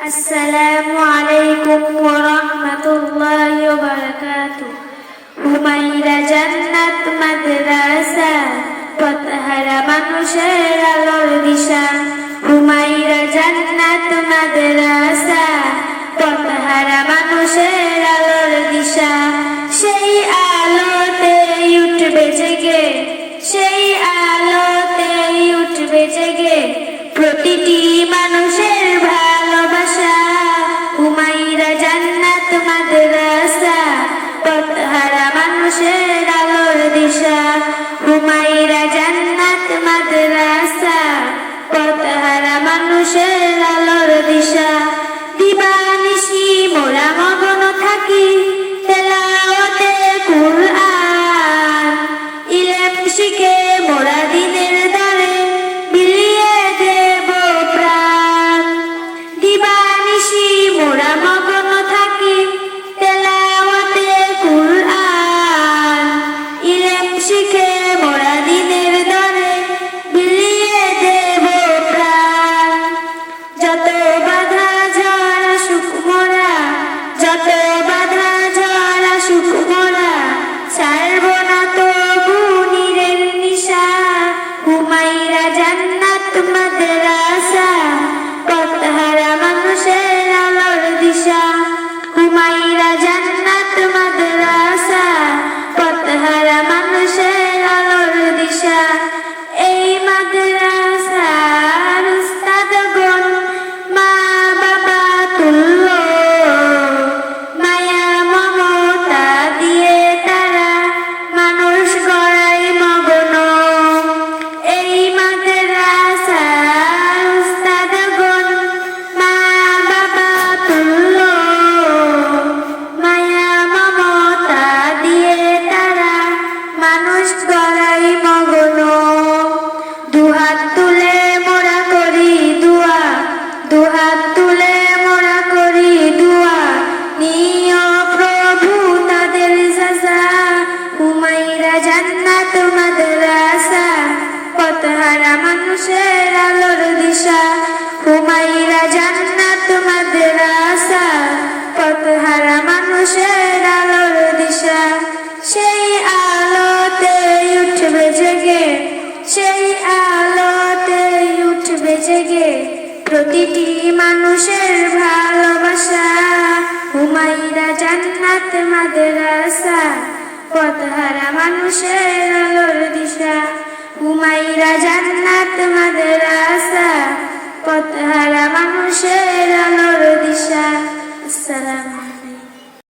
আসসালামু আলাইকুম ওয়া রাহমাতুল্লাহি ওয়া বারাকাতুহু। হুমায়রা জান্নাত মাদ্রাসা, পথহারা মানুষের আলোর দিশা। হুমায়রা জান্নাত মাদ্রাসা, পথহারা মানুষের আলোর দিশা। সেই আলোতে উঠবে জেগে, সেই আলোতে উঠবে জেগে প্রতিটি মানুষের ভালোবাসা। হুমায়রা জান্নাত মাদ্রাসা, পথহারা মানুষের আলোর দিশা। হুমায়রা জান্নাত মাদ্রাসা, পথহারা মানুষের আলোর দিশা। দিবানিশি মোরা মগ্ন থাকি তেলাওয়াতে কুরআন, ইলম শিখে মোরা দিনের দ্বারে বিলিয়ে দেব প্রাণ। দিবানিশি মোরা মগ্ন থাকি তেলাওয়াতে কুরআন, ইলম শিখে মোরা দিনের দ্বারে বিলিয়ে দেব প্রাণ। যত বাধা ঝড় আসুক মোরা, যত বাধা ঝড় আসুক মোরা, ছাড়ব না তবু নীরের নিশা। হুমায়রা জান্নাত মাদ্রাসা, পথহারা মানুষের আলোর দিশা। হুমায়রা জান্নাত মাদ্রাসা, পথহারা মানুষের আলোর দিশা। এই মাদ্রাসার উস্তাদগণ মা বাবা তুল্য, মায়া মমতা দিয়ে তারা মানুষ গড়ায় মগ্ন। এই মাদ্রাসার উস্তাদগণ মা বাবা তুল্য, মায়া মমতা দিয়ে তারা মানুষ গড়ায় মগ্ন। দুহাত তুলে মোরা করি দুয়া, দুহাত তুলে মোরা করি দুয়া, নিও প্রভু তাদের সাজা। হুমায়রা জান্নাত মাদ্রাসা, পথহারা মানুষের আলোর দিশা। হুমায়রা জান্নাত মাদ্রাসা, পথহারা মানুষের আলোর দিশা। সেই আলোতে উঠবে জেগে, সেই আলোতে উঠবে জেগে প্রতিটি মানুষের ভালোবাসা। হুমায়রা জান্নাত মাদ্রাসা, পথহারা মানুষের আলোর দিশা। হুমায়রা জান্নাত মাদ্রাসা, পথহারা মানুষের আলোর দিশা। আসসালামু আলাইকুম।